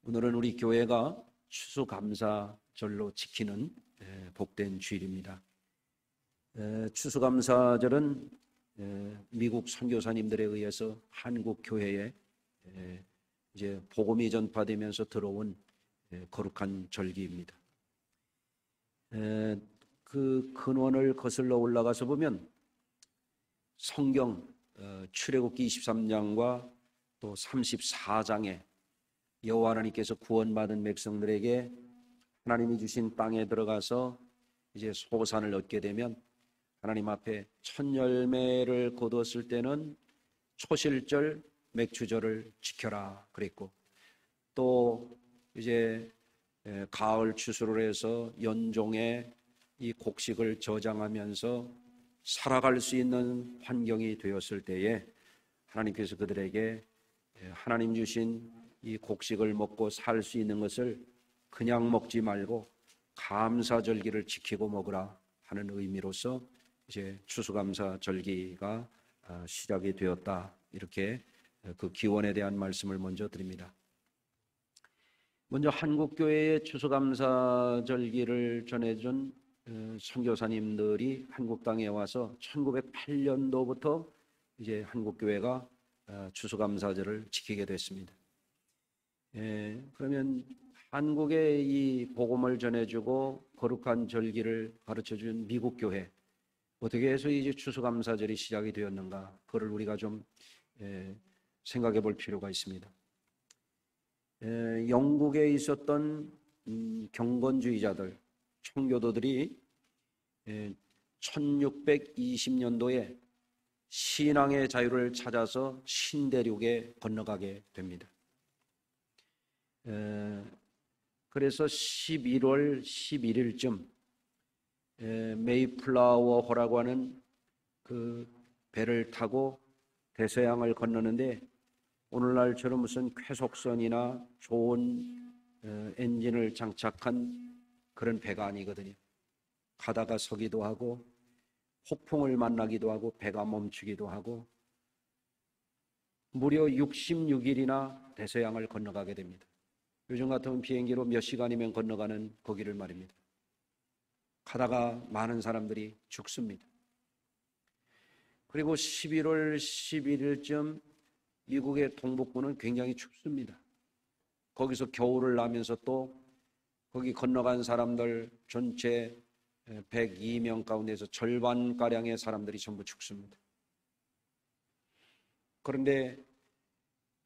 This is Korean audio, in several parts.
오늘은 우리 교회가 추수감사절로 지키는 복된 주일입니다. 추수감사절은 미국 선교사님들에 의해서 한국 교회에 이제 복음이 전파되면서 들어온 거룩한 절기입니다. 그 근원을 거슬러 올라가서 보면 성경 출애굽기 23장과 또 34장에 여호와 하나님께서 구원받은 백성들에게 하나님이 주신 땅에 들어가서 이제 소산을 얻게 되면 하나님 앞에 첫 열매를 거두었을 때는 초실절 맥추절을 지켜라 그랬고, 또 이제 가을 추수를 해서 연종의 이 곡식을 저장하면서 살아갈 수 있는 환경이 되었을 때에 하나님께서 그들에게 하나님 주신 이 곡식을 먹고 살 수 있는 것을 그냥 먹지 말고 감사절기를 지키고 먹으라 하는 의미로서 이제 추수감사절기가 시작이 되었다, 이렇게 그 기원에 대한 말씀을 먼저 드립니다. 먼저 한국교회의 추수감사절기를 전해준 선교사님들이 한국 땅에 와서 1908년도부터 이제 한국교회가 추수감사절을 지키게 됐습니다. 그러면 한국의 이 복음을 전해주고 거룩한 절기를 가르쳐준 미국 교회, 어떻게 해서 이제 추수감사절이 시작이 되었는가, 그걸 우리가 좀 생각해 볼 필요가 있습니다. 영국에 있었던 경건주의자들, 청교도들이 1620년도에 신앙의 자유를 찾아서 신대륙에 건너가게 됩니다. 그래서 11월 11일쯤 메이플라워호라고 하는 그 배를 타고 대서양을 건너는데, 오늘날처럼 무슨 쾌속선이나 좋은 엔진을 장착한 그런 배가 아니거든요. 가다가 서기도 하고 폭풍을 만나기도 하고 배가 멈추기도 하고 무려 66일이나 대서양을 건너가게 됩니다. 요즘 같으면 비행기로 몇 시간이면 건너가는 거기를 말입니다. 가다가 많은 사람들이 죽습니다. 그리고 11월 11일쯤 미국의 동북부는 굉장히 춥습니다. 거기서 겨울을 나면서 또 거기 건너간 사람들 전체 102명 가운데서 절반가량의 사람들이 전부 죽습니다. 그런데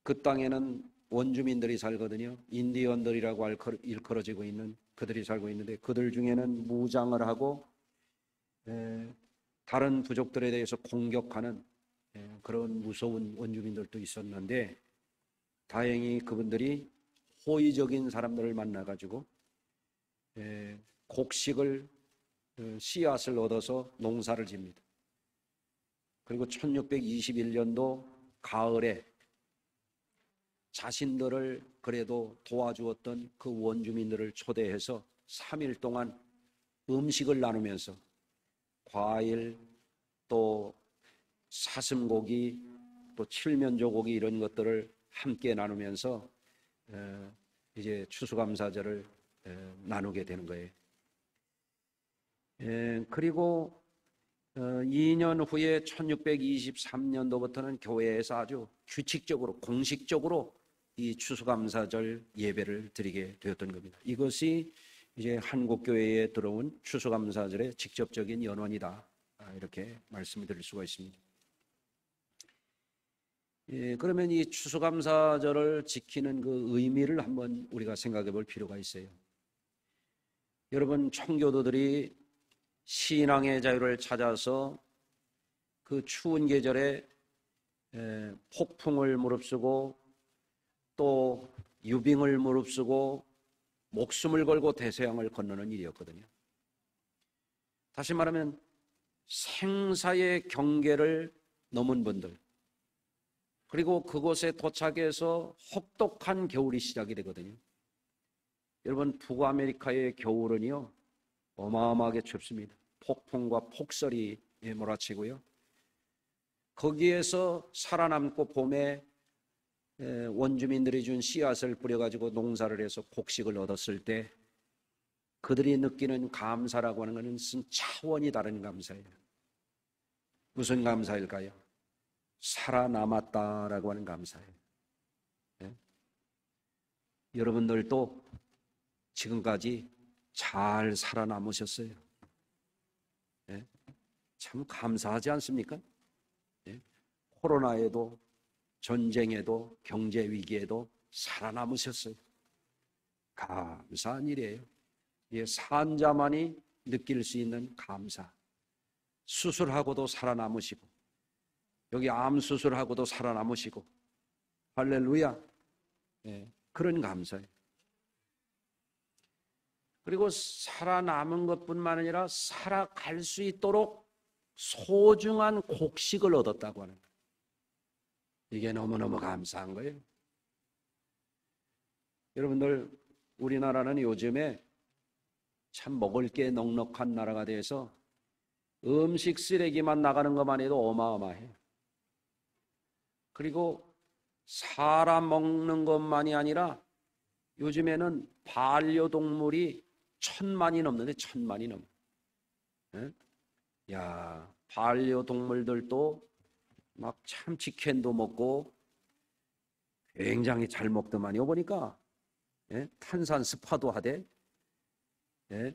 그 땅에는 원주민들이 살거든요. 인디언들이라고 일컬어지고 있는 그들이 살고 있는데, 그들 중에는 무장을 하고 다른 부족들에 대해서 공격하는 그런 무서운 원주민들도 있었는데, 다행히 그분들이 호의적인 사람들을 만나가지고 곡식을 씨앗을 얻어서 농사를 집니다. 그리고 1621년도 가을에 자신들을 그래도 도와주었던 그 원주민들을 초대해서 3일 동안 음식을 나누면서 과일, 또 사슴고기, 또 칠면조고기 이런 것들을 함께 나누면서 이제 추수감사절을 나누게 되는 거예요. 그리고 2년 후에 1623년도부터는 교회에서 아주 규칙적으로 공식적으로 이 추수감사절 예배를 드리게 되었던 겁니다. 이것이 이제 한국교회에 들어온 추수감사절의 직접적인 연원이다, 이렇게 말씀을 드릴 수가 있습니다. 그러면 이 추수감사절을 지키는 그 의미를 한번 우리가 생각해 볼 필요가 있어요. 여러분, 청교도들이 신앙의 자유를 찾아서 그 추운 계절에 폭풍을 무릅쓰고 또 유빙을 무릅쓰고 목숨을 걸고 대서양을 건너는 일이었거든요. 다시 말하면 생사의 경계를 넘은 분들, 그리고 그곳에 도착해서 혹독한 겨울이 시작이 되거든요. 여러분, 북아메리카의 겨울은요 어마어마하게 춥습니다. 폭풍과 폭설이 몰아치고요. 거기에서 살아남고 봄에 원주민들이 준 씨앗을 뿌려가지고 농사를 해서 곡식을 얻었을 때 그들이 느끼는 감사라고 하는 것은 차원이 다른 감사예요. 무슨 감사일까요? 살아남았다라고 하는 감사예요. 네? 여러분들도 지금까지 잘 살아남으셨어요. 네? 참 감사하지 않습니까? 네? 코로나에도 전쟁에도 경제 위기에도 살아남으셨어요. 감사한 일이에요. 이 산자만이 느낄 수 있는 감사. 수술하고도 살아남으시고 여기 암 수술하고도 살아남으시고 할렐루야. 네, 그런 감사예요. 그리고 살아남은 것뿐만 아니라 살아갈 수 있도록 소중한 곡식을 얻었다고 하는 거예요. 이게 너무너무 감사한 거예요. 여러분들 우리나라는 요즘에 참 먹을 게 넉넉한 나라가 돼서 음식 쓰레기만 나가는 것만 해도 어마어마해요. 그리고 사람 먹는 것만이 아니라 요즘에는 반려동물이 1000만이 넘는데 1000만이 넘어요. 네? 야, 반려동물들도 막 참 치킨도 먹고 굉장히 잘 먹더만요. 보니까 예? 탄산 스파도 하대. 예?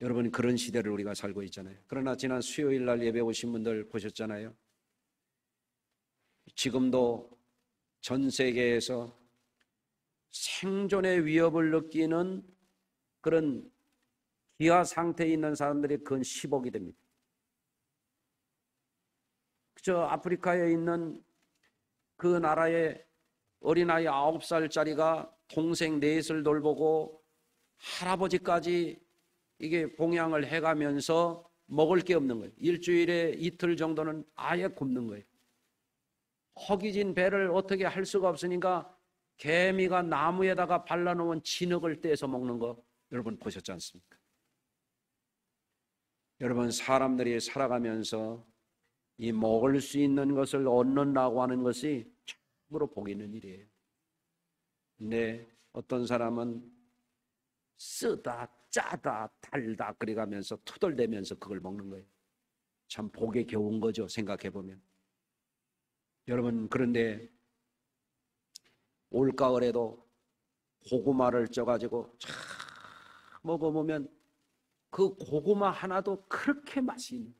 여러분 그런 시대를 우리가 살고 있잖아요. 그러나 지난 수요일 날 예배 오신 분들 보셨잖아요. 지금도 전 세계에서 생존의 위협을 느끼는 그런 기아 상태에 있는 사람들이 근 10억이 됩니다. 저 아프리카에 있는 그 나라의 어린아이 9살짜리가 동생 넷을 돌보고 할아버지까지 이게 봉양을 해가면서 먹을 게 없는 거예요. 일주일에 이틀 정도는 아예 굶는 거예요. 허기진 배를 어떻게 할 수가 없으니까 개미가 나무에다가 발라놓은 진흙을 떼서 먹는 거 여러분 보셨지 않습니까? 여러분 사람들이 살아가면서 이 먹을 수 있는 것을 얻는다고 하는 것이 참으로 복 있는 일이에요. 근데 어떤 사람은 쓰다 짜다 달다 그래가면서 투덜대면서 그걸 먹는 거예요. 참 복에 겨운 거죠. 생각해보면. 여러분 그런데 올가을에도 고구마를 쪄가지고 쫙 먹어보면 그 고구마 하나도 그렇게 맛이 있는 거예요.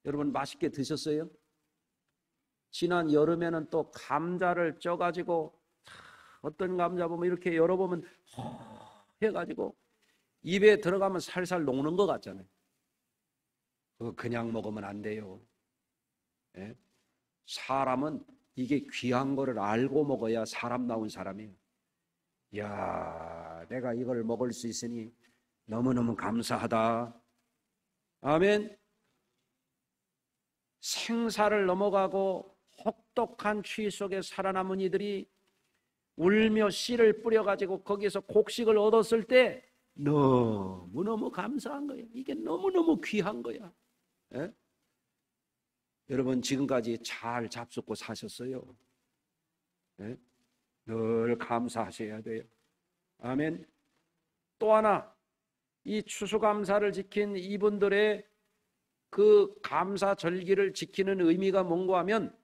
여러분 맛있게 드셨어요? 지난 여름에는 또 감자를 쪄가지고 어떤 감자 보면 이렇게 열어보면 해가지고 입에 들어가면 살살 녹는 것 같잖아요. 그거 그냥 먹으면 안 돼요. 예? 사람은 이게 귀한 거를 알고 먹어야 사람 나온 사람이에요. 이야, 내가 이걸 먹을 수 있으니 너무너무 감사하다. 아멘. 생사를 넘어가고 혹독한 추위 속에 살아남은 이들이 울며 씨를 뿌려가지고 거기에서 곡식을 얻었을 때 너무너무 감사한 거예요. 이게 너무너무 귀한 거야. 예? 여러분 지금까지 잘 잡숫고 사셨어요. 예? 늘 감사하셔야 돼요. 아멘. 또 하나 이 추수감사를 지킨 이분들의 그 감사절기를 지키는 의미가 뭔가 하면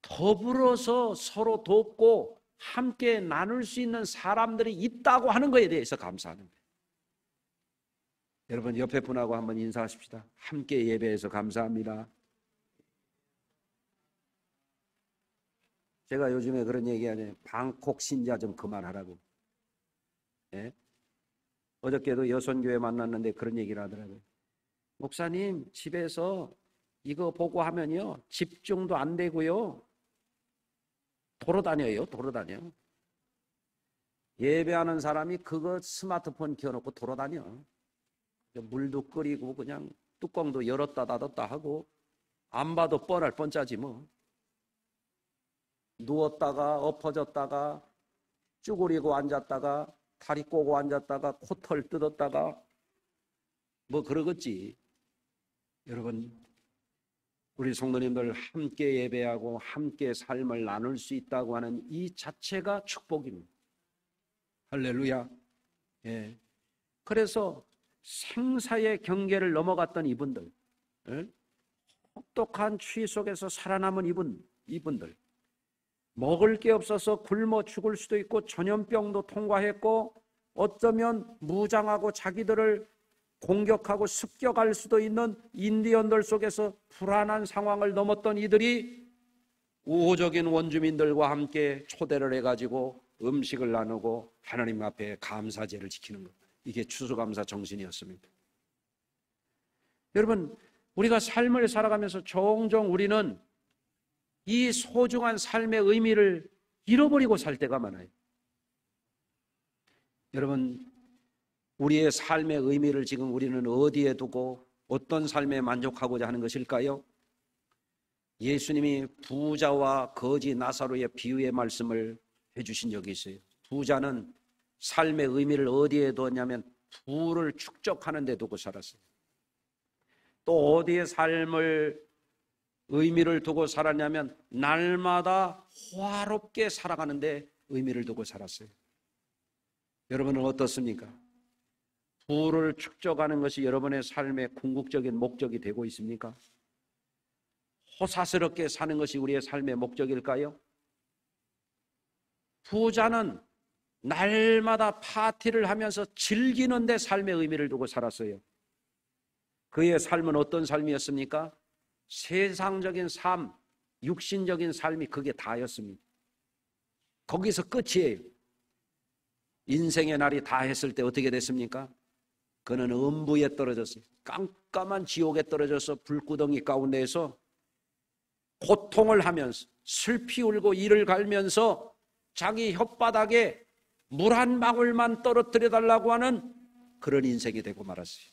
더불어서 서로 돕고 함께 나눌 수 있는 사람들이 있다고 하는 것에 대해서 감사하는 거예요. 여러분 옆에 분하고 한번 인사하십시다. 함께 예배해서 감사합니다. 제가 요즘에 그런 얘기하잖아요. 방콕 신자 좀 그만하라고. 예? 어저께도 여선교회 만났는데 그런 얘기를 하더라고요. 목사님 집에서 이거 보고 하면요 집중도 안 되고요 돌아다녀요. 예배하는 사람이 그거 스마트폰 켜놓고 돌아다녀. 물도 끓이고 그냥 뚜껑도 열었다 닫았다 하고 안 봐도 뻔할 뻔짜지 뭐. 누웠다가 엎어졌다가 쭈그리고 앉았다가 다리 꼬고 앉았다가 코털 뜯었다가 뭐 그러겠지. 여러분 우리 성도님들 함께 예배하고 함께 삶을 나눌 수 있다고 하는 이 자체가 축복입니다. 할렐루야. 예. 그래서 생사의 경계를 넘어갔던 이분들, 혹독한 추위 속에서 살아남은 이분들, 먹을 게 없어서 굶어 죽을 수도 있고 전염병도 통과했고 어쩌면 무장하고 자기들을 공격하고 습격할 수도 있는 인디언들 속에서 불안한 상황을 넘었던 이들이 우호적인 원주민들과 함께 초대를 해가지고 음식을 나누고 하나님 앞에 감사제를 지키는 것, 이게 추수감사 정신이었습니다. 여러분, 우리가 삶을 살아가면서 종종 우리는 이 소중한 삶의 의미를 잃어버리고 살 때가 많아요. 여러분, 우리의 삶의 의미를 지금 우리는 어디에 두고 어떤 삶에 만족하고자 하는 것일까요? 예수님이 부자와 거지 나사로의 비유의 말씀을 해주신 적이 있어요. 부자는 삶의 의미를 어디에 두었냐면 부를 축적하는 데 두고 살았어요. 또 어디에 삶을 의미를 두고 살았냐면 날마다 호화롭게 살아가는 데 의미를 두고 살았어요. 여러분은 어떻습니까? 부를 축적하는 것이 여러분의 삶의 궁극적인 목적이 되고 있습니까? 호사스럽게 사는 것이 우리의 삶의 목적일까요? 부자는 날마다 파티를 하면서 즐기는 데 삶의 의미를 두고 살았어요. 그의 삶은 어떤 삶이었습니까? 세상적인 삶, 육신적인 삶이 그게 다였습니다. 거기서 끝이에요. 인생의 날이 다 했을 때 어떻게 됐습니까? 그는 음부에 떨어졌어요. 깜깜한 지옥에 떨어져서 불구덩이 가운데에서 고통을 하면서 슬피 울고 이를 갈면서 자기 혓바닥에 물 한 방울만 떨어뜨려 달라고 하는 그런 인생이 되고 말았어요.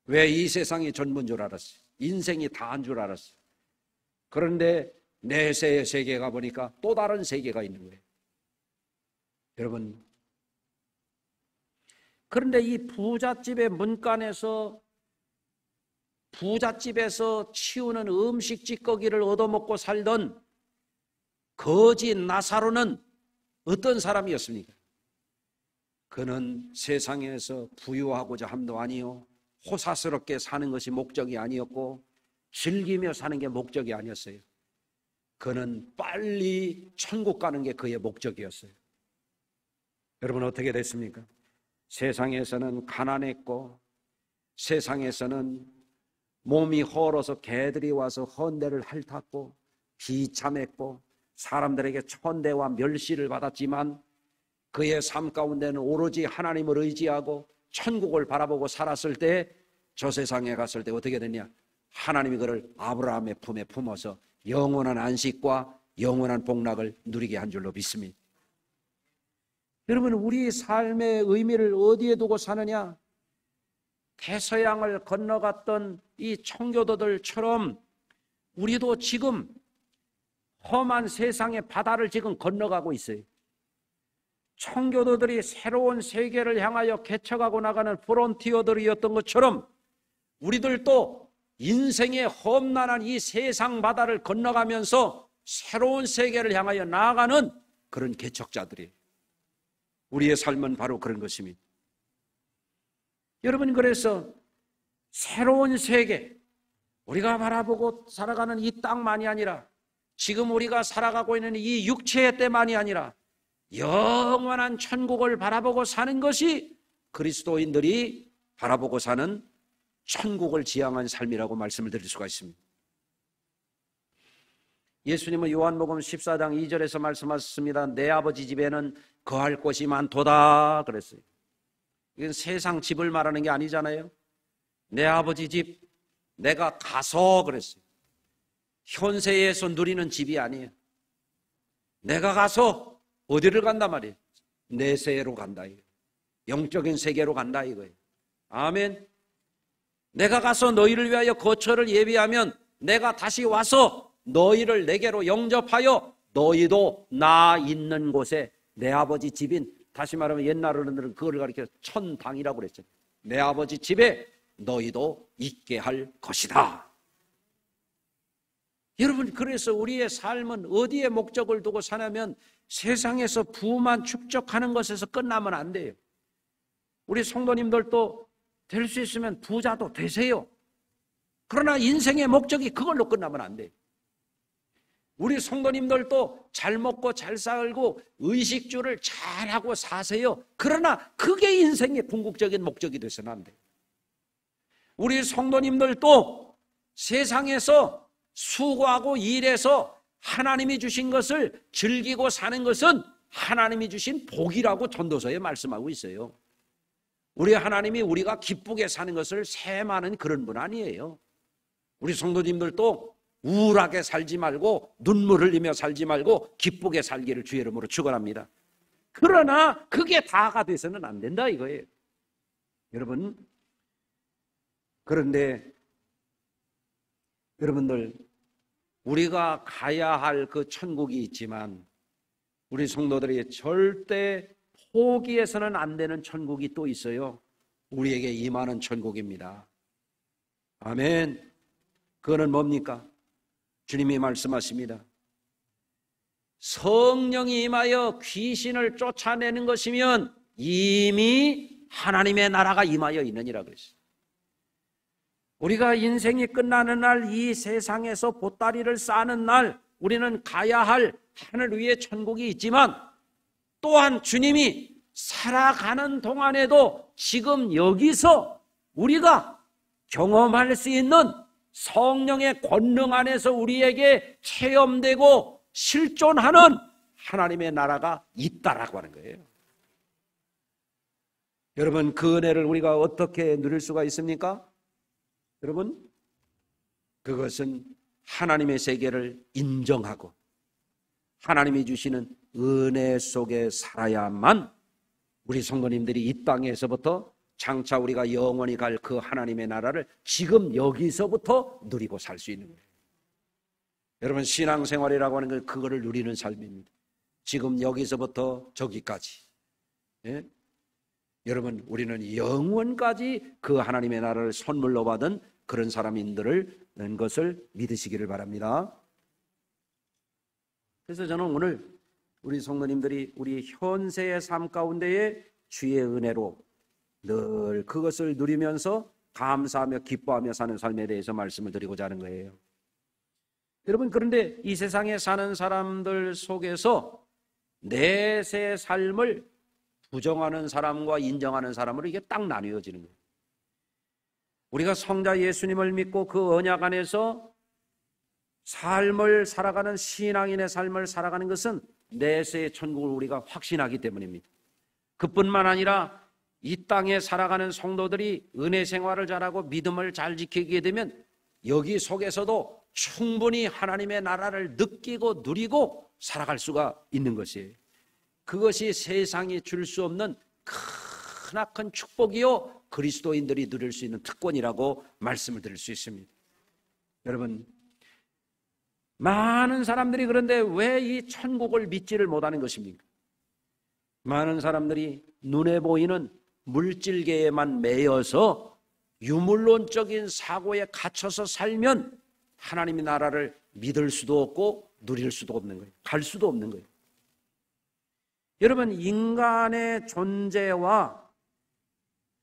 왜 이 세상이 전부인 줄 알았어요. 인생이 다한 줄 알았어요. 그런데 내세의 세계에 가보니까 또 다른 세계가 있는 거예요. 여러분, 그런데 이 부잣집의 문간에서 부잣집에서 치우는 음식 찌꺼기를 얻어먹고 살던 거지 나사로는 어떤 사람이었습니까? 그는 세상에서 부유하고자 함도 아니요 호사스럽게 사는 것이 목적이 아니었고 즐기며 사는 게 목적이 아니었어요. 그는 빨리 천국 가는 게 그의 목적이었어요. 여러분 어떻게 됐습니까? 세상에서는 가난했고 세상에서는 몸이 헐어서 개들이 와서 헌대를 핥았고 비참했고 사람들에게 천대와 멸시를 받았지만 그의 삶 가운데는 오로지 하나님을 의지하고 천국을 바라보고 살았을 때 저 세상에 갔을 때 어떻게 됐냐? 하나님이 그를 아브라함의 품에 품어서 영원한 안식과 영원한 복락을 누리게 한 줄로 믿습니다. 여러분, 우리 삶의 의미를 어디에 두고 사느냐? 대서양을 건너갔던 이 청교도들처럼 우리도 지금 험한 세상의 바다를 지금 건너가고 있어요. 청교도들이 새로운 세계를 향하여 개척하고 나가는 프론티어들이었던 것처럼 우리들도 인생의 험난한 이 세상 바다를 건너가면서 새로운 세계를 향하여 나아가는 그런 개척자들이에요. 우리의 삶은 바로 그런 것입니다. 여러분, 그래서 새로운 세계, 우리가 바라보고 살아가는 이 땅만이 아니라 지금 우리가 살아가고 있는 이 육체의 때만이 아니라 영원한 천국을 바라보고 사는 것이 그리스도인들이 바라보고 사는 천국을 지향한 삶이라고 말씀을 드릴 수가 있습니다. 예수님은 요한복음 14장 2절에서 말씀하셨습니다. 내 아버지 집에는 거할 곳이 많도다 그랬어요. 이건 세상 집을 말하는 게 아니잖아요. 내 아버지 집 내가 가서 그랬어요. 현세에서 누리는 집이 아니에요. 내가 가서 어디를 간단 말이에요? 내세로 간다 이거예요. 영적인 세계로 간다 이거예요. 아멘. 내가 가서 너희를 위하여 거처를 예비하면 내가 다시 와서 너희를 내게로 영접하여 너희도 나 있는 곳에 내 아버지 집인, 다시 말하면 옛날 어른들은 그걸 가리켜 천당이라고 그랬죠. 내 아버지 집에 너희도 있게 할 것이다. 여러분, 그래서 우리의 삶은 어디에 목적을 두고 사냐면 세상에서 부만 축적하는 것에서 끝나면 안 돼요. 우리 성도님들도 될 수 있으면 부자도 되세요. 그러나 인생의 목적이 그걸로 끝나면 안 돼요. 우리 성도님들도 잘 먹고 잘 살고 의식주를 잘하고 사세요. 그러나 그게 인생의 궁극적인 목적이 돼서는 안 돼요. 우리 성도님들도 세상에서 수고하고 일해서 하나님이 주신 것을 즐기고 사는 것은 하나님이 주신 복이라고 전도서에 말씀하고 있어요. 우리 하나님이 우리가 기쁘게 사는 것을 세마는 그런 분 아니에요. 우리 성도님들도 우울하게 살지 말고 눈물 흘리며 살지 말고 기쁘게 살기를 주의 이름으로 축원합니다. 그러나 그게 다가 돼서는 안 된다 이거예요. 여러분, 그런데 여러분들, 우리가 가야 할 그 천국이 있지만 우리 성도들이 절대 포기해서는 안 되는 천국이 또 있어요. 우리에게 임하는 천국입니다. 아멘. 그거는 뭡니까? 주님이 말씀하십니다. 성령이 임하여 귀신을 쫓아내는 것이면 이미 하나님의 나라가 임하여 있느니라 그랬어요. 우리가 인생이 끝나는 날, 이 세상에서 보따리를 싸는 날, 우리는 가야 할 하늘 위에 천국이 있지만 또한 주님이 살아가는 동안에도 지금 여기서 우리가 경험할 수 있는 성령의 권능 안에서 우리에게 체험되고 실존하는 하나님의 나라가 있다라고 하는 거예요. 여러분, 그 은혜를 우리가 어떻게 누릴 수가 있습니까? 여러분, 그것은 하나님의 세계를 인정하고 하나님이 주시는 은혜 속에 살아야만 우리 성도님들이 이 땅에서부터 장차 우리가 영원히 갈 그 하나님의 나라를 지금 여기서부터 누리고 살 수 있는 거예요. 여러분, 신앙생활이라고 하는 건 그거를 누리는 삶입니다. 지금 여기서부터 저기까지. 예? 여러분, 우리는 영원까지 그 하나님의 나라를 선물로 받은 그런 사람인들을 것을 믿으시기를 바랍니다. 그래서 저는 오늘 우리 성도님들이 우리 현세의 삶 가운데에 주의 은혜로 늘 그것을 누리면서 감사하며 기뻐하며 사는 삶에 대해서 말씀을 드리고자 하는 거예요. 여러분, 그런데 이 세상에 사는 사람들 속에서 내세 삶을 부정하는 사람과 인정하는 사람으로 이게 딱 나뉘어지는 거예요. 우리가 성자 예수님을 믿고 그 언약 안에서 삶을 살아가는 신앙인의 삶을 살아가는 것은 내세의 천국을 우리가 확신하기 때문입니다. 그뿐만 아니라 이 땅에 살아가는 성도들이 은혜 생활을 잘하고 믿음을 잘 지키게 되면 여기 속에서도 충분히 하나님의 나라를 느끼고 누리고 살아갈 수가 있는 것이에요. 그것이 세상이 줄 수 없는 크나큰 축복이요 그리스도인들이 누릴 수 있는 특권이라고 말씀을 드릴 수 있습니다. 여러분, 많은 사람들이 그런데 왜 이 천국을 믿지를 못하는 것입니까? 많은 사람들이 눈에 보이는 물질계에만 매여서 유물론적인 사고에 갇혀서 살면 하나님의 나라를 믿을 수도 없고 누릴 수도 없는 거예요. 갈 수도 없는 거예요. 여러분, 인간의 존재와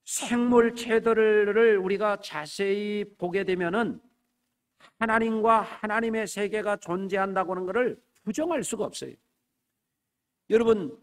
생물체들을 우리가 자세히 보게 되면은 하나님과 하나님의 세계가 존재한다고 하는 것을 부정할 수가 없어요. 여러분,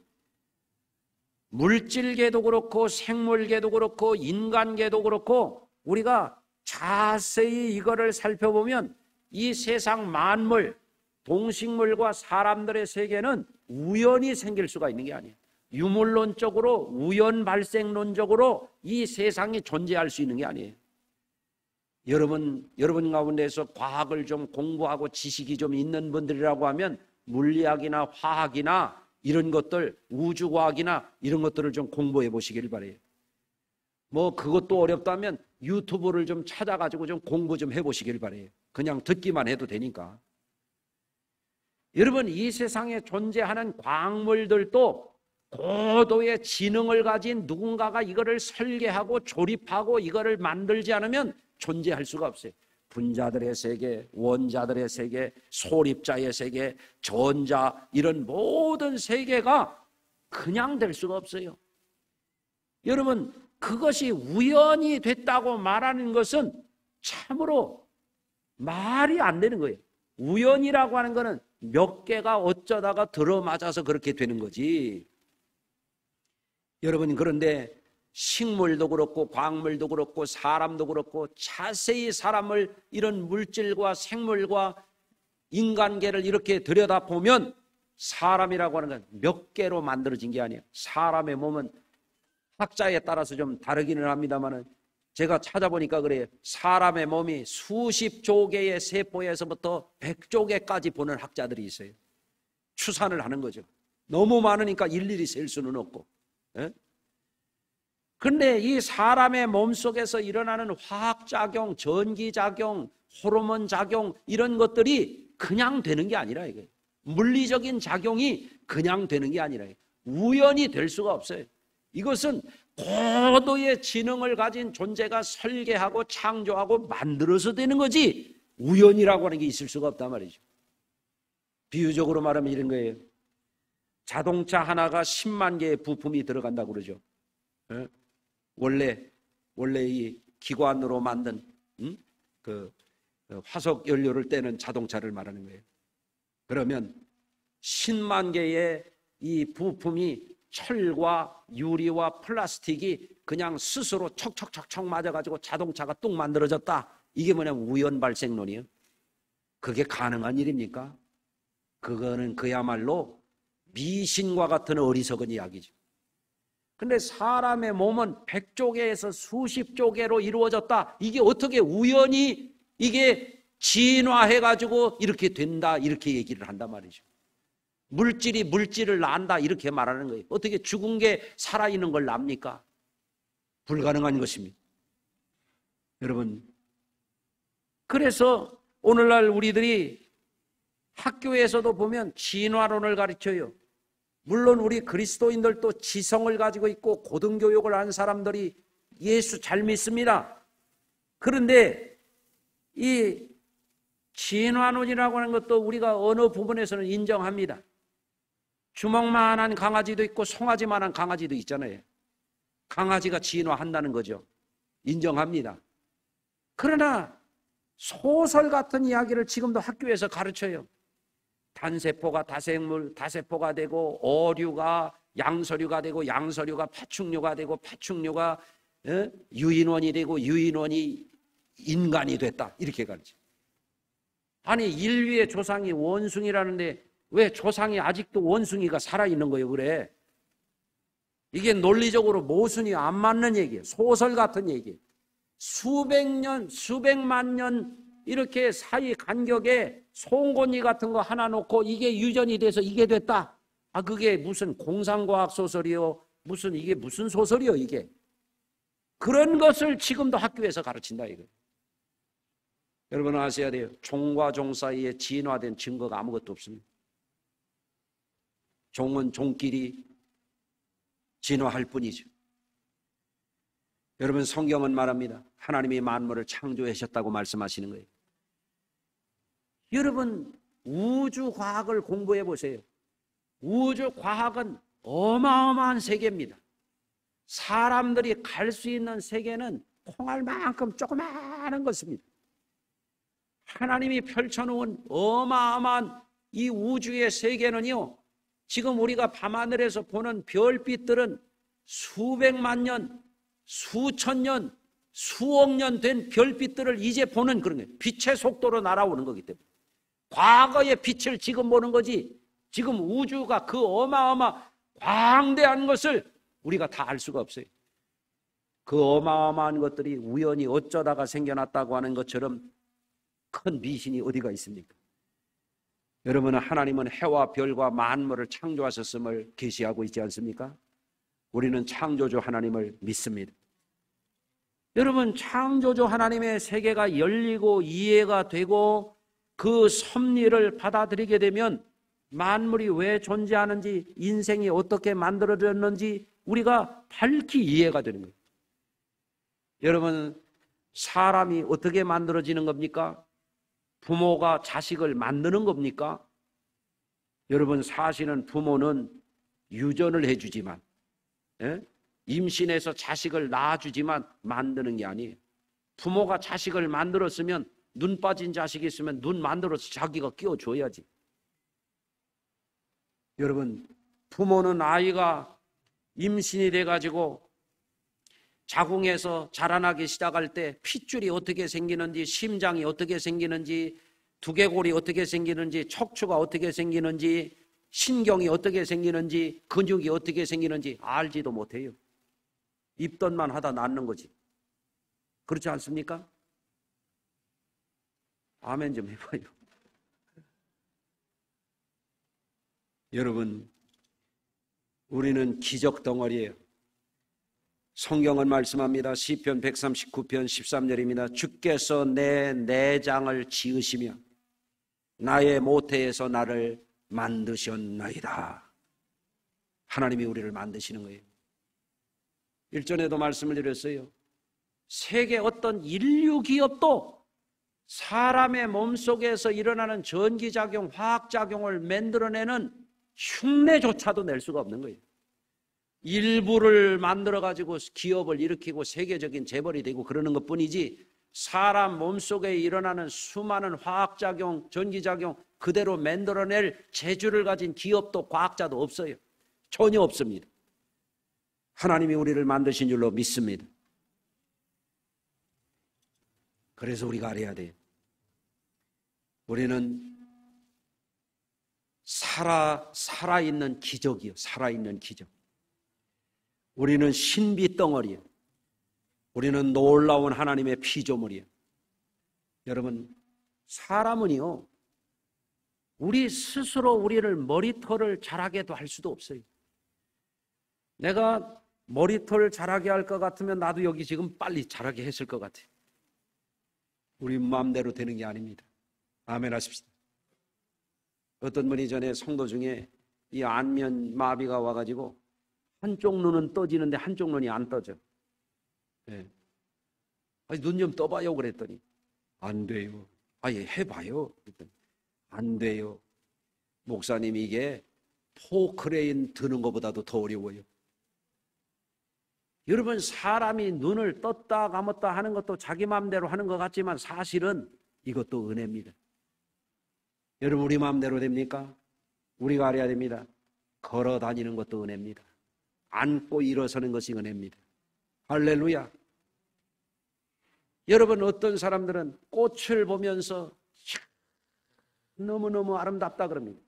물질계도 그렇고 생물계도 그렇고 인간계도 그렇고 우리가 자세히 이거를 살펴보면 이 세상 만물, 동식물과 사람들의 세계는 우연히 생길 수가 있는 게 아니에요. 유물론적으로 우연 발생론적으로 이 세상이 존재할 수 있는 게 아니에요. 여러분 가운데서 과학을 좀 공부하고 지식이 좀 있는 분들이라고 하면 물리학이나 화학이나 이런 것들, 우주과학이나 이런 것들을 좀 공부해 보시길 바래요. 뭐 그것도 어렵다면 유튜브를 좀 찾아가지고 좀 공부 좀 해보시길 바래요. 그냥 듣기만 해도 되니까. 여러분, 이 세상에 존재하는 광물들도 고도의 지능을 가진 누군가가 이거를 설계하고 조립하고 이거를 만들지 않으면 존재할 수가 없어요. 분자들의 세계, 원자들의 세계, 소립자의 세계, 전자, 이런 모든 세계가 그냥 될 수가 없어요. 여러분, 그것이 우연히 됐다고 말하는 것은 참으로 말이 안 되는 거예요. 우연이라고 하는 것은 몇 개가 어쩌다가 들어맞아서 그렇게 되는 거지. 여러분, 그런데 식물도 그렇고 광물도 그렇고 사람도 그렇고 자세히 사람을, 이런 물질과 생물과 인간계를 이렇게 들여다보면 사람이라고 하는 건 몇 개로 만들어진 게 아니에요. 사람의 몸은 학자에 따라서 좀 다르기는 합니다만 제가 찾아보니까 그래요. 사람의 몸이 수십조 개의 세포에서부터 100조 개까지 보는 학자들이 있어요. 추산을 하는 거죠. 너무 많으니까 일일이 셀 수는 없고. 그런데 이 사람의 몸속에서 일어나는 화학작용, 전기작용, 호르몬작용, 이런 것들이 그냥 되는 게 아니라 이거예요. 물리적인 작용이 그냥 되는 게 아니라 우연히 될 수가 없어요. 이것은 고도의 지능을 가진 존재가 설계하고 창조하고 만들어서 되는 거지 우연이라고 하는 게 있을 수가 없단 말이죠. 비유적으로 말하면 이런 거예요. 자동차 하나가 10만 개의 부품이 들어간다고 그러죠. 원래 이 기관으로 만든 그 화석 연료를 떼는 자동차를 말하는 거예요. 그러면 10만 개의 이 부품이 철과 유리와 플라스틱이 그냥 스스로 척척척척 맞아가지고 자동차가 뚝 만들어졌다. 이게 뭐냐면 우연 발생론이에요. 그게 가능한 일입니까? 그거는 그야말로 미신과 같은 어리석은 이야기죠. 근데 사람의 몸은 100조 개에서 수십조 개로 이루어졌다. 이게 어떻게 우연히 이게 진화해가지고 이렇게 된다. 이렇게 얘기를 한단 말이죠. 물질이 물질을 낳는다. 이렇게 말하는 거예요. 어떻게 죽은 게 살아있는 걸 낳습니까? 불가능한 것입니다. 여러분, 그래서 오늘날 우리들이 학교에서도 보면 진화론을 가르쳐요. 물론 우리 그리스도인들도 지성을 가지고 있고 고등교육을 한 사람들이 예수 잘 믿습니다. 그런데 이 진화론이라고 하는 것도 우리가 어느 부분에서는 인정합니다. 주먹만한 강아지도 있고 송아지만한 강아지도 있잖아요. 강아지가 진화한다는 거죠. 인정합니다. 그러나 소설 같은 이야기를 지금도 학교에서 가르쳐요. 단세포가 다생물, 다세포가 되고 어류가 양서류가 되고 양서류가 파충류가 되고 파충류가 유인원이 되고 유인원이 인간이 됐다. 이렇게 가르쳐요. 아니 인류의 조상이 원숭이라는데 왜 조상이 아직도 원숭이가 살아있는 거예요? 그래. 이게 논리적으로 모순이 안 맞는 얘기예요. 소설 같은 얘기예요. 수백 년, 수백만 년 이렇게 사이 간격에 송곳니 같은 거 하나 놓고 이게 유전이 돼서 이게 됐다. 아 그게 무슨 공상과학 소설이요? 이게 무슨 소설이요 이게? 그런 것을 지금도 학교에서 가르친다 이거예요. 여러분 아셔야 돼요. 종과 종 사이에 진화된 증거가 아무것도 없습니다. 종은 종끼리 진화할 뿐이죠. 여러분 성경은 말합니다. 하나님이 만물을 창조하셨다고 말씀하시는 거예요. 여러분 우주과학을 공부해 보세요. 우주과학은 어마어마한 세계입니다. 사람들이 갈 수 있는 세계는 콩알만큼 조그마한 것입니다. 하나님이 펼쳐놓은 어마어마한 이 우주의 세계는요, 지금 우리가 밤하늘에서 보는 별빛들은 수백만 년, 수천 년, 수억 년 된 별빛들을 이제 보는 그런 거예요. 빛의 속도로 날아오는 거기 때문에. 과거의 빛을 지금 보는 거지, 지금 우주가 그 광대한 것을 우리가 다 알 수가 없어요. 그 어마어마한 것들이 우연히 어쩌다가 생겨났다고 하는 것처럼 큰 미신이 어디가 있습니까? 여러분, 하나님은 해와 별과 만물을 창조하셨음을 계시하고 있지 않습니까? 우리는 창조주 하나님을 믿습니다. 여러분, 창조주 하나님의 세계가 열리고 이해가 되고 그 섭리를 받아들이게 되면 만물이 왜 존재하는지, 인생이 어떻게 만들어졌는지 우리가 밝히 이해가 되는 거예요. 여러분, 사람이 어떻게 만들어지는 겁니까? 부모가 자식을 만드는 겁니까? 여러분, 사실은 부모는 유전을 해주지만, 예? 임신해서 자식을 낳아주지만 만드는 게 아니에요. 부모가 자식을 만들었으면, 눈 빠진 자식이 있으면 눈 만들어서 자기가 끼워줘야지. 여러분, 부모는 아이가 임신이 돼가지고 자궁에서 자라나기 시작할 때 핏줄이 어떻게 생기는지, 심장이 어떻게 생기는지, 두개골이 어떻게 생기는지, 척추가 어떻게 생기는지, 신경이 어떻게 생기는지, 근육이 어떻게 생기는지 알지도 못해요. 입덧만 하다 낳는 거지. 그렇지 않습니까? 아멘 좀 해봐요. 여러분, 우리는 기적 덩어리예요. 성경은 말씀합니다. 시편 139편 13절입니다. 주께서 내 내장을 지으시며 나의 모태에서 나를 만드셨나이다. 하나님이 우리를 만드시는 거예요. 일전에도 말씀을 드렸어요. 세계 어떤 인류 기업도 사람의 몸속에서 일어나는 전기작용, 화학작용을 만들어내는 흉내조차도 낼 수가 없는 거예요. 일부를 만들어가지고 기업을 일으키고 세계적인 재벌이 되고 그러는 것 뿐이지, 사람 몸속에 일어나는 수많은 화학작용, 전기작용 그대로 만들어낼 재주를 가진 기업도 과학자도 없어요. 전혀 없습니다. 하나님이 우리를 만드신 줄로 믿습니다. 그래서 우리가 알아야 돼요. 우리는 살아있는 기적이요. 살아있는 기적. 우리는 신비 덩어리예요. 우리는 놀라운 하나님의 피조물이에요. 여러분, 사람은요, 우리 스스로 우리를 머리털을 자라게도 할 수도 없어요. 내가 머리털 자라게 할 것 같으면 나도 여기 지금 빨리 자라게 했을 것 같아요. 우리 마음대로 되는 게 아닙니다. 아멘 하십시다. 어떤 분이 전에 성도 중에 이 안면 마비가 와가지고 한쪽 눈은 떠지는데 한쪽 눈이 안 떠져. 네. 눈 좀 떠봐요 그랬더니 안 돼요. 아예 해봐요. 그랬더니 안 돼요. 목사님, 이게 포크레인 드는 것보다도 더 어려워요. 여러분, 사람이 눈을 떴다 감았다 하는 것도 자기 마음대로 하는 것 같지만 사실은 이것도 은혜입니다. 여러분, 우리 마음대로 됩니까? 우리가 알아야 됩니다. 걸어 다니는 것도 은혜입니다. 앉고 일어서는 것이 은혜입니다. 할렐루야. 여러분, 어떤 사람들은 꽃을 보면서 너무너무 아름답다 그럽니다.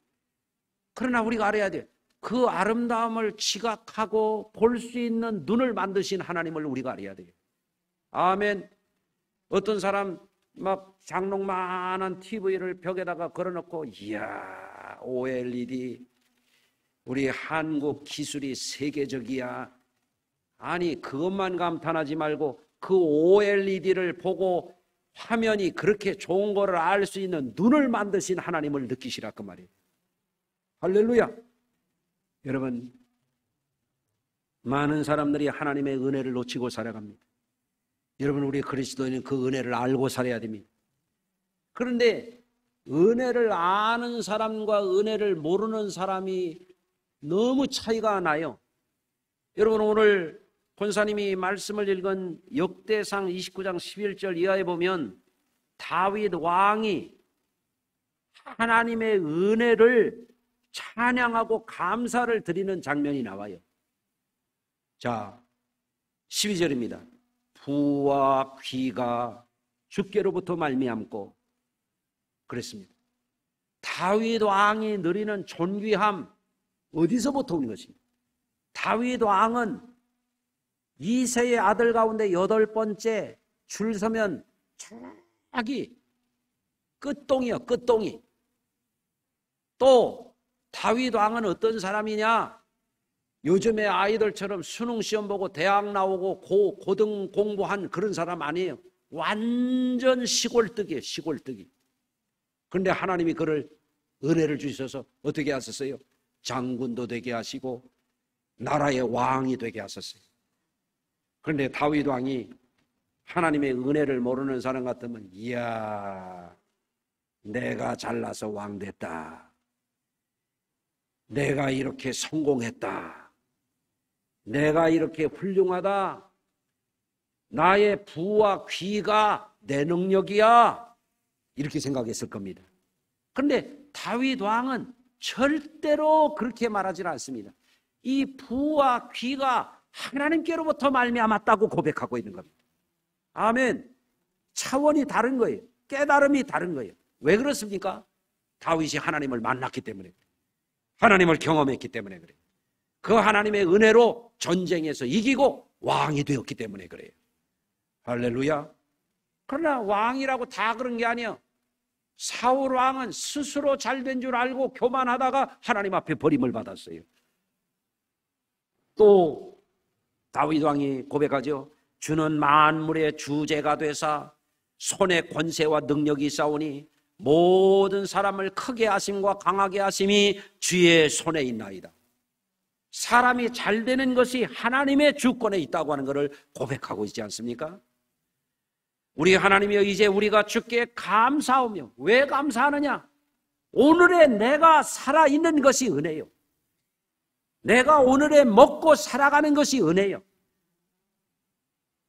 그러나 우리가 알아야 돼요. 그 아름다움을 지각하고 볼 수 있는 눈을 만드신 하나님을 우리가 알아야 돼요. 아멘. 어떤 사람 막 장롱만한 TV를 벽에다가 걸어놓고, 이야, OLED, 우리 한국 기술이 세계적이야. 아니, 그것만 감탄하지 말고 그 OLED를 보고 화면이 그렇게 좋은 거를 알 수 있는 눈을 만드신 하나님을 느끼시라 그 말이에요. 할렐루야. 여러분, 많은 사람들이 하나님의 은혜를 놓치고 살아갑니다. 여러분, 우리 그리스도인은 그 은혜를 알고 살아야 됩니다. 그런데 은혜를 아는 사람과 은혜를 모르는 사람이 너무 차이가 나요. 여러분, 오늘 권사님이 말씀을 읽은 역대상 29장 11절 이하에 보면 다윗 왕이 하나님의 은혜를 찬양하고 감사를 드리는 장면이 나와요. 자, 12절입니다. 부와 귀가 주께로부터 말미암고 그랬습니다. 다윗 왕이 누리는 존귀함 어디서부터 오는 것입니까? 다윗 왕은 이새의 아들 가운데 8번째 줄 서면 저기 끝동이요, 끝동이. 또 다윗 왕은 어떤 사람이냐? 요즘의 아이들처럼 수능 시험 보고 대학 나오고 고등 공부한 그런 사람 아니에요. 완전 시골뜨기예요, 시골뜨기. 그런데 하나님이 그를 은혜를 주셔서 어떻게 하셨어요? 장군도 되게 하시고 나라의 왕이 되게 하셨어요. 그런데 다윗 왕이 하나님의 은혜를 모르는 사람 같으면 이야, 내가 잘나서 왕 됐다. 내가 이렇게 성공했다. 내가 이렇게 훌륭하다. 나의 부와 귀가 내 능력이야. 이렇게 생각했을 겁니다. 그런데 다윗 왕은 절대로 그렇게 말하지 않습니다. 이 부와 귀가 하나님께로부터 말미암았다고 고백하고 있는 겁니다. 아멘. 차원이 다른 거예요. 깨달음이 다른 거예요. 왜 그렇습니까? 다윗이 하나님을 만났기 때문에 그래요. 하나님을 경험했기 때문에 그래요. 그 하나님의 은혜로 전쟁에서 이기고 왕이 되었기 때문에 그래요. 할렐루야. 그러나 왕이라고 다 그런 게 아니에요. 사울 왕은 스스로 잘된 줄 알고 교만하다가 하나님 앞에 버림을 받았어요. 또 다윗 왕이 고백하죠. 주는 만물의 주제가 되사 손에 권세와 능력이 있사오니 모든 사람을 크게 하심과 강하게 하심이 주의 손에 있나이다. 사람이 잘 되는 것이 하나님의 주권에 있다고 하는 것을 고백하고 있지 않습니까? 우리 하나님이여, 이제 우리가 주께 감사하며, 왜 감사하느냐? 오늘의 내가 살아있는 것이 은혜요. 내가 오늘에 먹고 살아가는 것이 은혜요.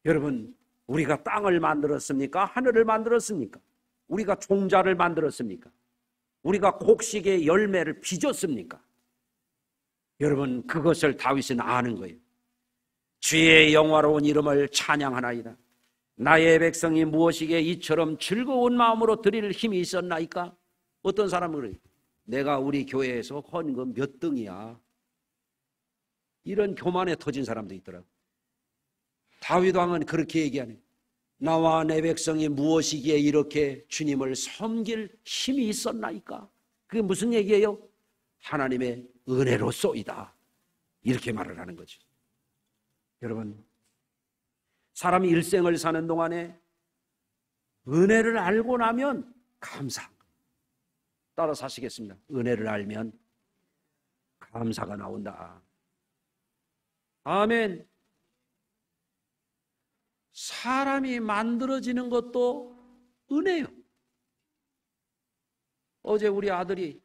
여러분, 우리가 땅을 만들었습니까? 하늘을 만들었습니까? 우리가 종자를 만들었습니까? 우리가 곡식의 열매를 빚었습니까? 여러분, 그것을 다윗은 아는 거예요. 주의 영화로운 이름을 찬양하나이다. 나의 백성이 무엇이기에 이처럼 즐거운 마음으로 드릴 힘이 있었나이까? 어떤 사람은 그래요. 내가 우리 교회에서 헌금 몇 등이야. 이런 교만에 터진 사람도 있더라고요. 다윗 왕은 그렇게 얘기하네. 나와 내 백성이 무엇이기에 이렇게 주님을 섬길 힘이 있었나이까? 그게 무슨 얘기예요? 하나님의 은혜로소이다. 이렇게 말을 하는 거죠. 여러분, 사람이 일생을 사는 동안에 은혜를 알고 나면 감사한 거예요. 따라 사시겠습니다. 은혜를 알면 감사가 나온다. 아멘. 사람이 만들어지는 것도 은혜요. 어제 우리 아들이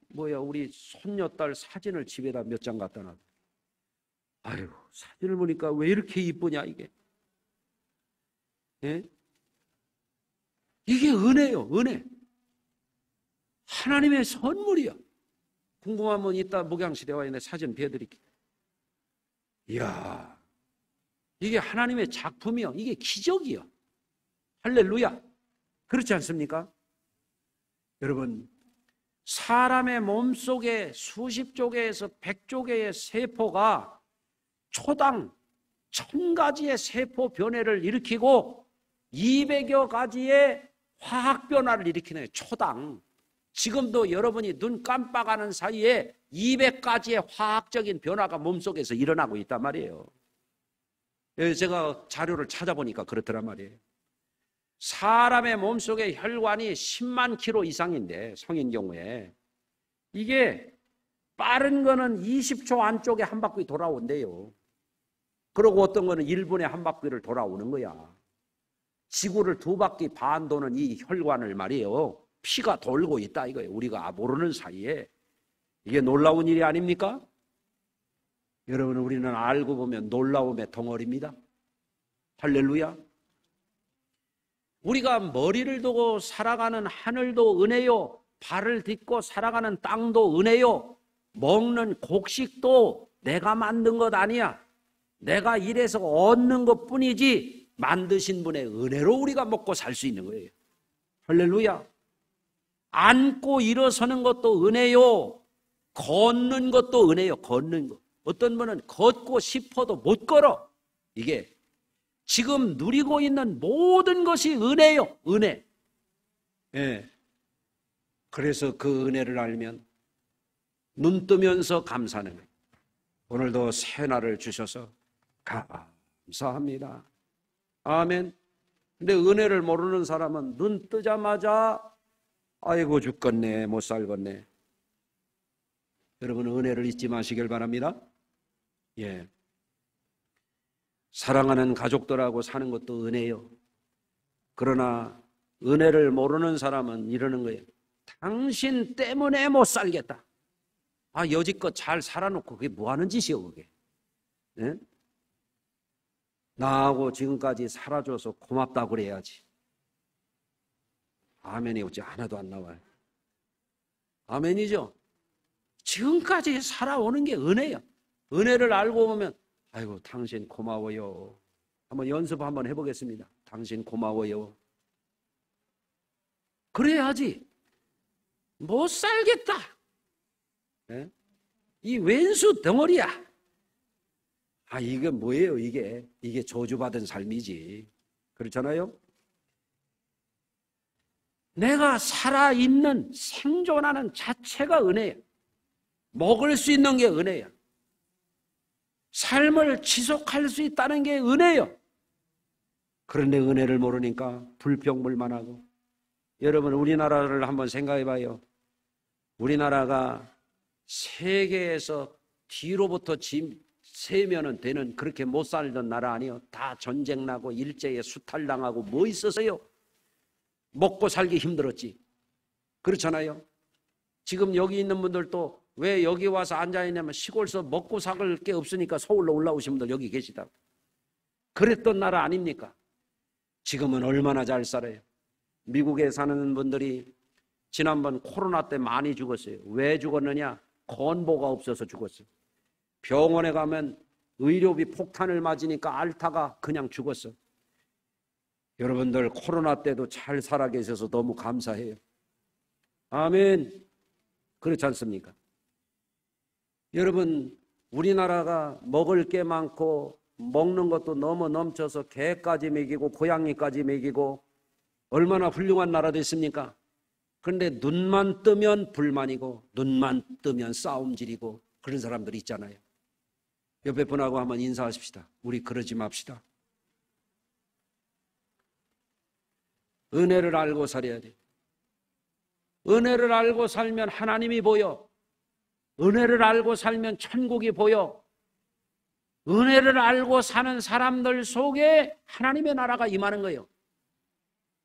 우리 손녀딸 사진을 집에다 몇 장 갖다 놨. 아유, 사진을 보니까 왜 이렇게 이쁘냐 이게. 예? 이게 은혜요, 은혜. 하나님의 선물이요. 궁금하면 이따 목양실에 와 있는 사진 비워드릴게요. 이야, 이게 하나님의 작품이요. 이게 기적이요. 할렐루야. 그렇지 않습니까? 여러분, 사람의 몸속에 수십조 개에서 100조 개의 세포가 초당 1000가지의 세포 변화를 일으키고 200여 가지의 화학 변화를 일으키네요. 초당. 지금도 여러분이 눈 깜빡하는 사이에 200가지의 화학적인 변화가 몸속에서 일어나고 있단 말이에요. 제가 자료를 찾아보니까 그렇더란 말이에요. 사람의 몸속에 혈관이 10만 킬로 이상인데, 성인 경우에 이게 빠른 거는 20초 안쪽에 한 바퀴 돌아온대요. 그리고 어떤 거는 1분에 한 바퀴를 돌아오는 거야. 지구를 2바퀴 반 도는 이 혈관을 말이에요. 피가 돌고 있다 이거예요. 우리가 모르는 사이에. 이게 놀라운 일이 아닙니까? 여러분, 우리는 알고 보면 놀라움의 덩어리입니다. 할렐루야. 우리가 머리를 두고 살아가는 하늘도 은혜요. 발을 딛고 살아가는 땅도 은혜요. 먹는 곡식도 내가 만든 것 아니야. 내가 일해서 얻는 것뿐이지 만드신 분의 은혜로 우리가 먹고 살 수 있는 거예요. 할렐루야. 앉고 일어서는 것도 은혜요. 걷는 것도 은혜요. 걷는 것. 어떤 분은 걷고 싶어도 못 걸어. 이게 지금 누리고 있는 모든 것이 은혜요. 은혜. 예. 그래서 그 은혜를 알면 눈 뜨면서 감사하는 거예요. 오늘도 새 날을 주셔서 감사합니다. 아멘. 근데 은혜를 모르는 사람은 눈 뜨자마자 아이고 죽겠네, 못 살겠네. 여러분, 은혜를 잊지 마시길 바랍니다. 예. 사랑하는 가족들하고 사는 것도 은혜요. 그러나 은혜를 모르는 사람은 이러는 거예요. 당신 때문에 못 살겠다. 여지껏 잘 살아놓고 그게 뭐 하는 짓이요, 그게. 네? 나하고 지금까지 살아줘서 고맙다고 그래야지. 아멘이 어찌 하나도 안 나와요. 아멘이죠? 지금까지 살아오는 게 은혜야. 은혜를 알고 보면 아이고 당신 고마워요. 한번 연습 한번 해보겠습니다. 당신 고마워요. 그래야지. 못 살겠다. 네? 이 왼수 덩어리야. 이게 뭐예요, 이게? 이게 저주받은 삶이지. 그렇잖아요? 내가 살아있는, 생존하는 자체가 은혜야. 먹을 수 있는 게 은혜야. 삶을 지속할 수 있다는 게 은혜요. 그런데 은혜를 모르니까 불평불만하고. 여러분, 우리나라를 한번 생각해 봐요. 우리나라가 세계에서 뒤로부터 세면은 되는 그렇게 못 살던 나라 아니에요. 다 전쟁 나고 일제에 수탈당하고 뭐 있어서요? 먹고 살기 힘들었지. 그렇잖아요. 지금 여기 있는 분들도 왜 여기 와서 앉아있냐면 시골에서 먹고 살 게 없으니까 서울로 올라오신 분들 여기 계시다. 그랬던 나라 아닙니까? 지금은 얼마나 잘 살아요. 미국에 사는 분들이 지난번 코로나 때 많이 죽었어요. 왜 죽었느냐? 건보가 없어서 죽었어요. 병원에 가면 의료비 폭탄을 맞으니까 앓다가 그냥 죽었어. 여러분들 코로나 때도 잘 살아 계셔서 너무 감사해요. 아멘. 그렇지 않습니까? 여러분, 우리나라가 먹을 게 많고 먹는 것도 너무 넘쳐서 개까지 먹이고 고양이까지 먹이고 얼마나 훌륭한 나라 됐습니까? 그런데 눈만 뜨면 불만이고 눈만 뜨면 싸움질이고 그런 사람들이 있잖아요. 옆에 분하고 한번 인사하십시다. 우리 그러지 맙시다. 은혜를 알고 살아야 돼. 은혜를 알고 살면 하나님이 보여. 은혜를 알고 살면 천국이 보여. 은혜를 알고 사는 사람들 속에 하나님의 나라가 임하는 거예요.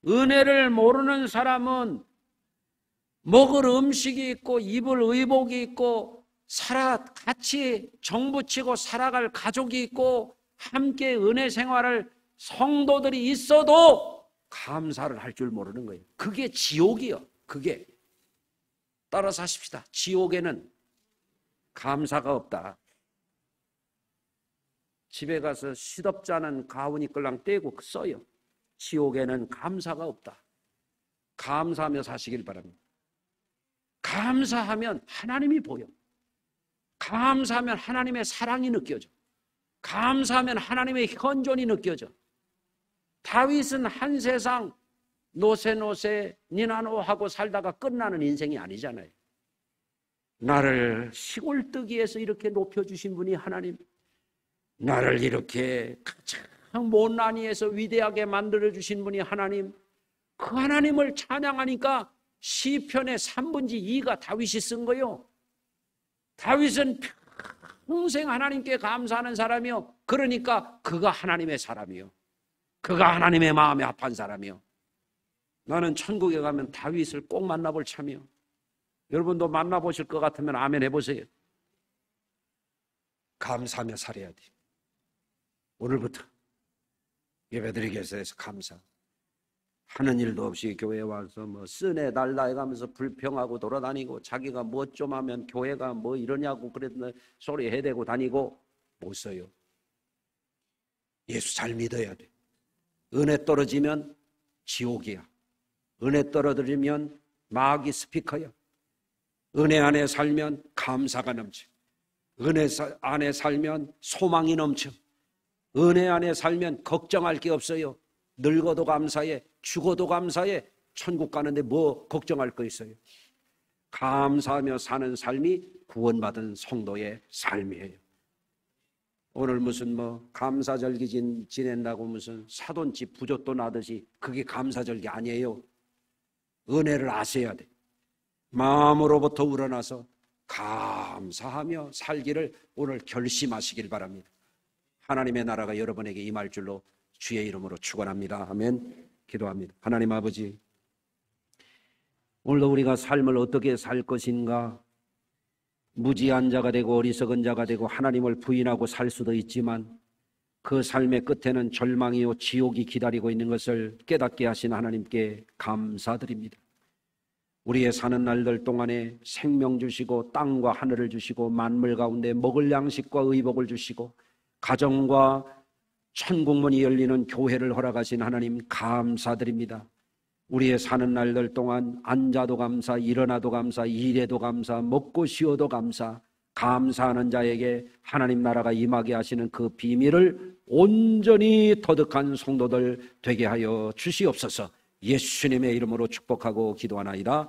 은혜를 모르는 사람은 먹을 음식이 있고 입을 의복이 있고 같이 정부치고 살아갈 가족이 있고 함께 은혜 생활을 성도들이 있어도 감사를 할 줄 모르는 거예요. 그게 지옥이요. 그게. 따라서 하십시다. 지옥에는 감사가 없다. 집에 가서 시덥지 않은 가훈이 끌랑 떼고 써요. 지옥에는 감사가 없다. 감사하며 사시길 바랍니다. 감사하면 하나님이 보여. 감사하면 하나님의 사랑이 느껴져. 감사하면 하나님의 현존이 느껴져. 다윗은 한 세상 노세노세 니나노 하고 살다가 끝나는 인생이 아니잖아요. 나를 시골뜨기에서 이렇게 높여주신 분이 하나님, 나를 이렇게 가장 못난이에서 위대하게 만들어주신 분이 하나님, 그 하나님을 찬양하니까 시편의 3분의 2가 다윗이 쓴 거요. 다윗은 평생 하나님께 감사하는 사람이요. 그러니까 그가 하나님의 사람이요. 그가 하나님의 마음에 합한 사람이요. 나는 천국에 가면 다윗을 꼭 만나볼 참이요. 여러분도 만나보실 것 같으면 아멘 해보세요. 감사하며 살아야 돼. 오늘부터 예배드리기 위해서 감사. 하는 일도 없이 교회에 와서 쓰네 달라 해가면서 불평하고 돌아다니고 자기가 뭐 좀 하면 교회가 뭐 이러냐고 그랬는데 소리 해대고 다니고 못 써요. 예수 잘 믿어야 돼. 은혜 떨어지면 지옥이야. 은혜 떨어지면 마귀 스피커야. 은혜 안에 살면 감사가 넘쳐. 은혜 안에 살면 소망이 넘쳐. 은혜 안에 살면 걱정할 게 없어요. 늙어도 감사해, 죽어도 감사해. 천국 가는데 뭐 걱정할 거 있어요. 감사하며 사는 삶이 구원받은 성도의 삶이에요. 오늘 무슨 감사절기 지낸다고 무슨 사돈집 부조돈 나듯이 그게 감사절기 아니에요. 은혜를 아셔야 돼. 마음으로부터 우러나서 감사하며 살기를 오늘 결심하시길 바랍니다. 하나님의 나라가 여러분에게 임할 줄로 주의 이름으로 축원합니다. 아멘. 기도합니다. 하나님 아버지, 오늘도 우리가 삶을 어떻게 살 것인가, 무지한 자가 되고 어리석은 자가 되고 하나님을 부인하고 살 수도 있지만 그 삶의 끝에는 절망이요 지옥이 기다리고 있는 것을 깨닫게 하신 하나님께 감사드립니다. 우리의 사는 날들 동안에 생명 주시고 땅과 하늘을 주시고 만물 가운데 먹을 양식과 의복을 주시고 가정과 천국문이 열리는 교회를 허락하신 하나님 감사드립니다. 우리의 사는 날들 동안 앉아도 감사, 일어나도 감사, 일해도 감사, 먹고 쉬어도 감사, 감사하는 자에게 하나님 나라가 임하게 하시는 그 비밀을 온전히 터득한 성도들 되게 하여 주시옵소서. 예수님의 이름으로 축복하고 기도하나이다.